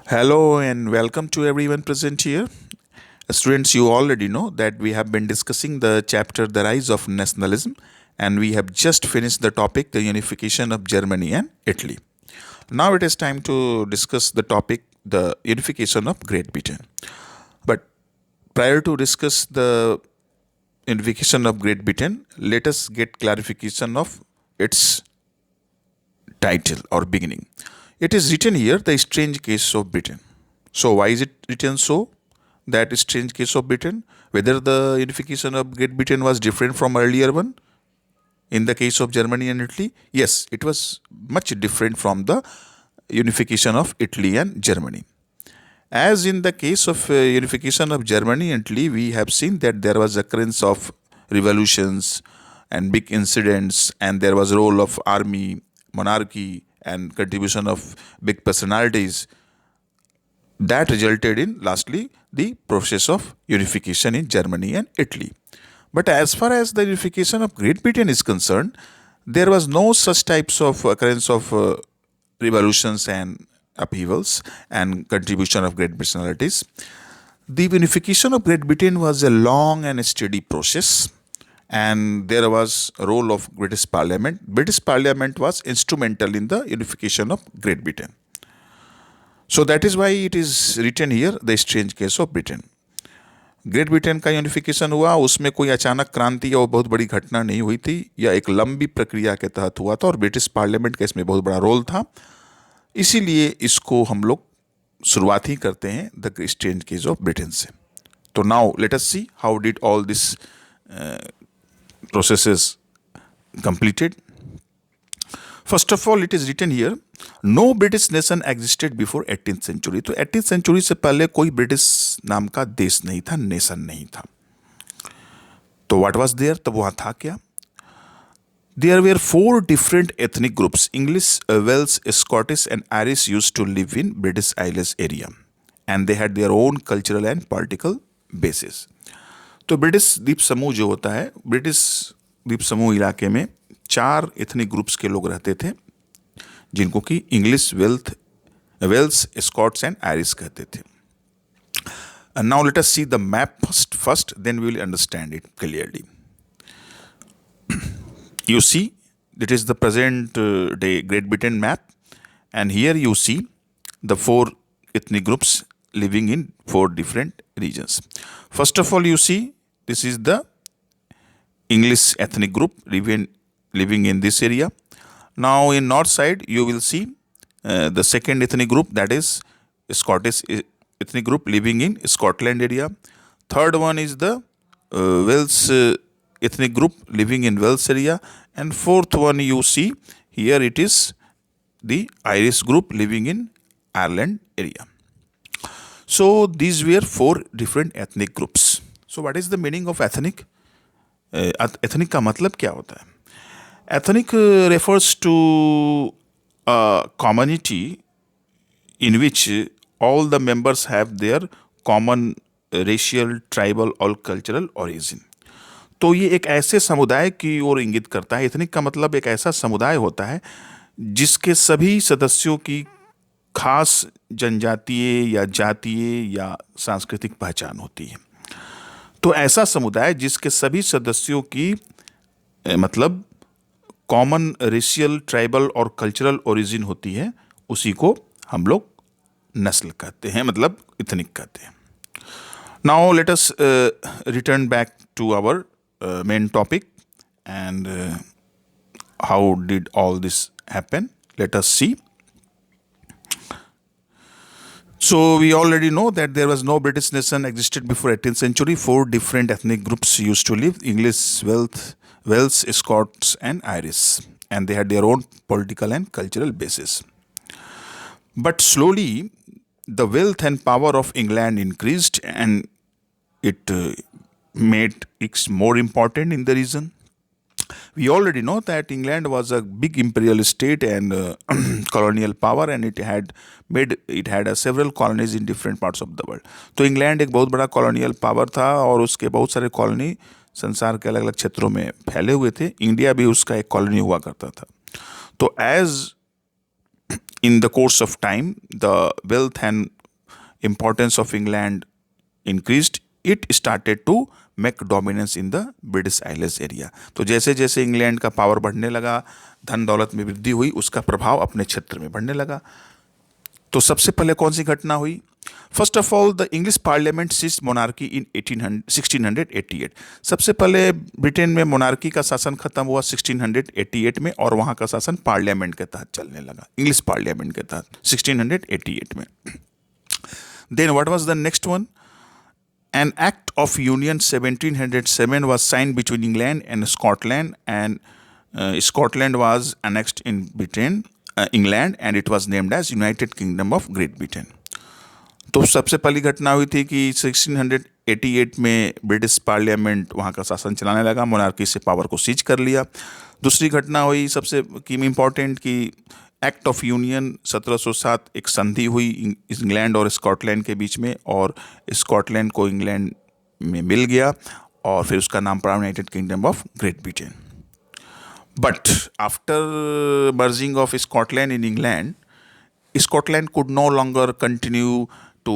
Hello and welcome to everyone present here. Students, you already know that we have been discussing the chapter The Rise of Nationalism, and we have just finished the topic The Unification of Germany and Italy. Now it is time to discuss the topic The Unification of Great Britain. But prior to discuss the unification of Great Britain, let us get clarification of its title or beginning. It is written here, The Strange Case of Britain. So, why is it written so? That strange case of Britain? Whether the unification of Great Britain was different from earlier one? In the case of Germany and Italy? Yes, it was much different from the unification of Italy and Germany. As in the case of unification of Germany and Italy, we have seen that there was occurrence of revolutions and big incidents, and there was role of army, monarchy, and contribution of big personalities that resulted in lastly the process of unification in Germany and Italy. But as far as the unification of Great Britain is concerned, there was no such types of occurrence of revolutions and upheavals and contribution of great personalities. The unification of Great Britain was a long and steady process, and there was a role of British Parliament. British Parliament was instrumental in the unification of Great Britain. So that is why it is written here, The Strange Case of Britain. Great Britain का unification हुआ, उसमें कोई अचानक क्रांति या बहुत बड़ी घटना नहीं हुई थी, यह एक लंबी प्रक्रिया के तहत हुआ था और ब्रिटिश पार्लियामेंट का इसमें बहुत बड़ा रोल था. इसीलिए इसको हम लोग शुरुआत ही करते हैं the strange case of Britain से. तो now let us see how did all this processes completed. First of all it is written here, no British nation existed before 18th century. तो 18th सेंचुरी से पहले कोई British नाम का देश नहीं था, नेशन नहीं था. तो व्हाट वाज देयर, तब वहां था क्या? There were 4 different ethnic groups, English, Wales, Scottish and Irish used to live in British islands area and they had their own cultural and political basis. तो ब्रिटिश द्वीप समूह जो होता है, ब्रिटिश द्वीप समूह इलाके में 4 एथनिक ग्रुप्स के लोग रहते थे, जिनको कि English, Wales, Scots and Irish कहते थे. And now let us see the map first, then we will understand it clearly. You see, it is the present day Great Britain map, and here you see the 4 ethnic groups living in 4 different regions. First of all, you see this is the English ethnic group living in this area. Now in north side you will see the second ethnic group, that is Scottish ethnic group living in Scotland area. Third one is the Wales ethnic group living in Wales area, and fourth one you see here, it is the Irish group living in Ireland area. So these were 4 different ethnic groups. So what is the meaning of ethnic? Ethnic का मतलब क्या होता है? Ethnic refers to a community in which all the members have their common racial, tribal और cultural origin. तो ये एक ऐसे समुदाय की ओर इंगित करता है. एथनिक का मतलब एक ऐसा समुदाय होता है जिसके सभी सदस्यों की खास जनजातीय या जातीय या सांस्कृतिक पहचान होती है. तो ऐसा समुदाय जिसके सभी सदस्यों की मतलब कॉमन रेशियल, ट्राइबल और कल्चरल ओरिजिन होती है, उसी को हम लोग नस्ल कहते हैं, मतलब इथनिक कहते हैं. Now let us return back to our main topic and how did all this happen. Let us see. So we already know that there was no British nation existed before 18th century. 4 different ethnic groups used to live: English, Wales, Scots and Irish, and they had their own political and cultural basis. But slowly the wealth and power of England increased, and it made it more important in the region. We already know that England was a big imperial state and colonial power, and it had several colonies in different parts of the world. तो England एक बहुत बड़ा colonial power था और उसके बहुत सारे colony संसार के अलग अलग क्षेत्रों में फैले हुए थे. इंडिया भी उसका एक कॉलोनी हुआ करता था. तो as in the course of time, the wealth and importance of England increased, it started to make dominance in the British Isles area. तो जैसे जैसे इंग्लैंड का पावर बढ़ने लगा, धन दौलत में वृद्धि हुई, उसका प्रभाव अपने क्षेत्र में बढ़ने लगा. तो सबसे पहले कौन सी घटना हुई? First of all, the English parliament seized monarchy in 1688. सबसे पहले ब्रिटेन में मोनार्की का शासन खत्म हुआ 1688 में, और वहां का शासन पार्लियामेंट के तहत चलने लगा, इंग्लिश पार्लियामेंट के तहत 1688 में. Then what was the next one? An Act of Union 1707 was signed between England and Scotland, and Scotland was annexed in England, and it was named as United Kingdom of Great Britain. तो सबसे पहली घटना हुई थी कि 1688 में British parliament वहाँ का शासन चलाने लगा, मोनार्की से पावर को सीज कर लिया. दूसरी घटना हुई सबसे की इम्पॉर्टेंट कि एक्ट ऑफ यूनियन 1707 एक संधि हुई इंग्लैंड और स्कॉटलैंड के बीच में, और स्कॉटलैंड को इंग्लैंड में मिल गया, और फिर उसका नाम पड़ा United kingdom of Great Britain. But after merging of Scotland in England, Scotland could no longer continue to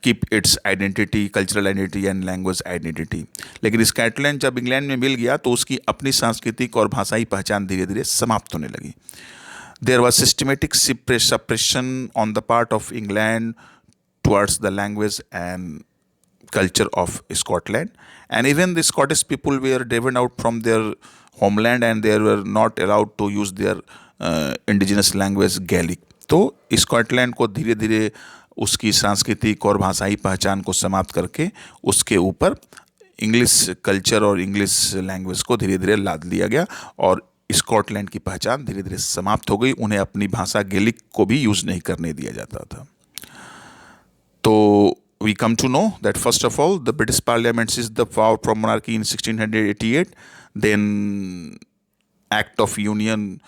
keep its identity, cultural identity and language identity. लेकिन स्कॉटलैंड जब इंग्लैंड में मिल गया तो उसकी अपनी सांस्कृतिक और भाषाई पहचान धीरे धीरे समाप्त होने लगी. There was systematic suppression on the part of England towards the language and culture of Scotland, and even the Scottish people were driven out from their homeland and they were not allowed to use their indigenous language Gaelic. तो Scotland को धीरे धीरे उसकी सांस्कृतिक और भाषाई पहचान को समाप्त करके उसके ऊपर इंग्लिश कल्चर और इंग्लिश लैंग्वेज को धीरे धीरे लाद लिया गया, और स्कॉटलैंड की पहचान धीरे धीरे समाप्त हो गई. उन्हें अपनी भाषा गेलिक को भी यूज नहीं करने दिया जाता था. तो we come to know that first of all the British Parliament seized the power from monarchy in 1688. Then Act of Union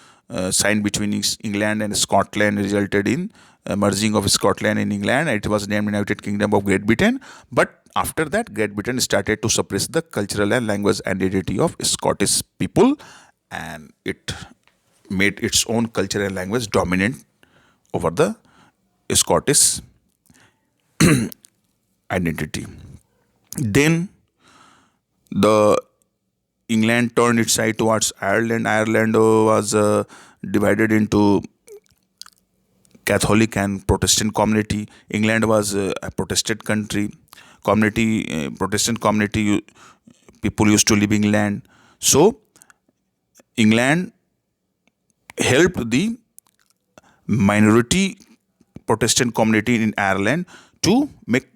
signed between England and Scotland resulted in merging of Scotland and England. It was named United Kingdom of Great Britain. But after that, Great Britain started to suppress the cultural and language identity of Scottish people, and it made its own culture and language dominant over the Scottish identity. Then the England turned its side towards Ireland. Ireland was divided into Catholic and Protestant community. England was a Protestant country. Protestant community people used to live in England. So England helped the minority Protestant community in Ireland to make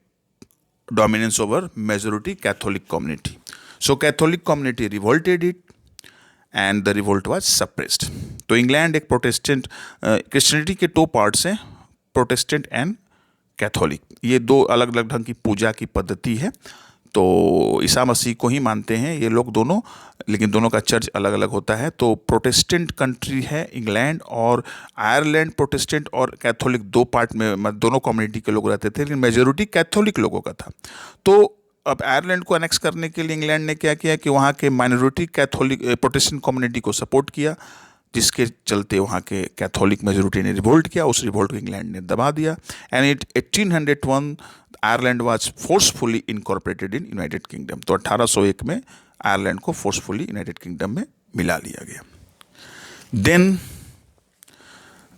dominance over majority Catholic community. So Catholic community revolted it, and the revolt was suppressed. तो England एक Protestant, Christianity के दो parts हैं, Protestant and Catholic. ये दो अलग अलग ढंग की पूजा की पद्धति है. तो ईसा मसीह को ही मानते हैं ये लोग दोनों, लेकिन दोनों का चर्च अलग अलग होता है. तो प्रोटेस्टेंट कंट्री है इंग्लैंड, और आयरलैंड प्रोटेस्टेंट और कैथोलिक दो पार्ट में दोनों कम्युनिटी के लोग रहते थे, लेकिन मेजोरिटी कैथोलिक लोगों का था. तो अब आयरलैंड को अनेक्स करने के लिए इंग्लैंड ने क्या किया कि वहाँ के माइनॉरिटी कैथोलिक प्रोटेस्टेंट कम्युनिटी को सपोर्ट किया, जिसके चलते वहाँ के कैथोलिक मेजोरिटी ने रिवोल्ट किया. उस रिवोल्ट को इंग्लैंड ने दबा दिया, and in 1801 Ireland was forcefully incorporated in United kingdom. तो 1801 में आयरलैंड को फोर्सफुली यूनाइटेड किंगडम में मिला लिया गया. Then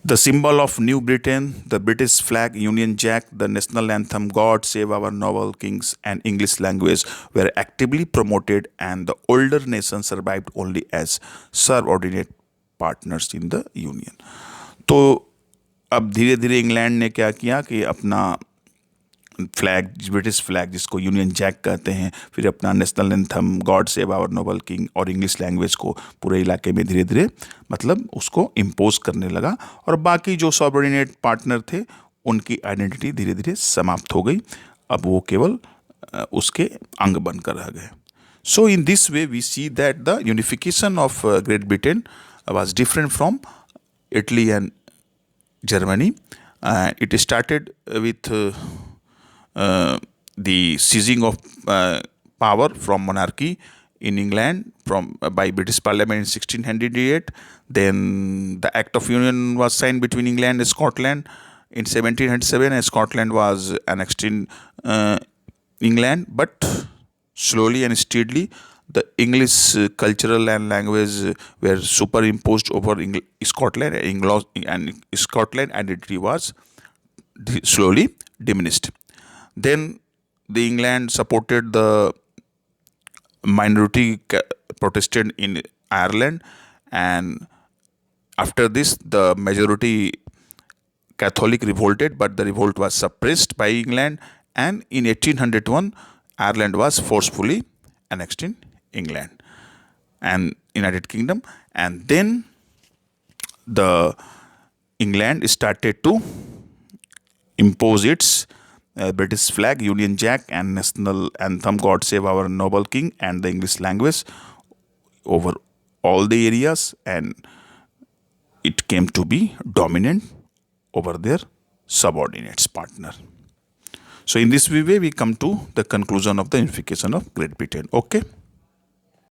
the symbol of New Britain, the British flag, Union Jack, the national anthem, God Save Our Noble Kings, and English language were actively promoted, and the older nations survived only as subordinate partners in the Union. तो अब धीरे धीरे England ने क्या किया कि अपना flag, British flag जिसको यूनियन जैक कहते हैं, फिर अपना national anthem God save our noble king और इंग्लिश लैंग्वेज को पूरे इलाके में धीरे धीरे मतलब उसको इम्पोज करने लगा, और बाकी जो सबऑर्डिनेट पार्टनर थे उनकी आइडेंटिटी धीरे धीरे समाप्त हो गई. अब वो केवल उसके अंग बनकर रह गए. So in this way we see that the unification of Great Britain was different from Italy and Germany. It started with the seizing of power from monarchy in England by British Parliament in 1688. Then the Act of Union was signed between England and Scotland. In 1707, Scotland was annexed in England, but slowly and steadily, the English cultural and language were superimposed over Scotland, and Scotland identity was slowly diminished. Then the England supported the minority Protestant in Ireland, and after this, the majority Catholic revolted, but the revolt was suppressed by England, and in 1801, Ireland was forcefully annexed in England and United Kingdom, and then the England started to impose its British flag, Union Jack, and national anthem "God Save Our Noble King" and the English language over all the areas, and it came to be dominant over their subordinates partner. So in this way we come to the conclusion of the unification of Great Britain. Okay.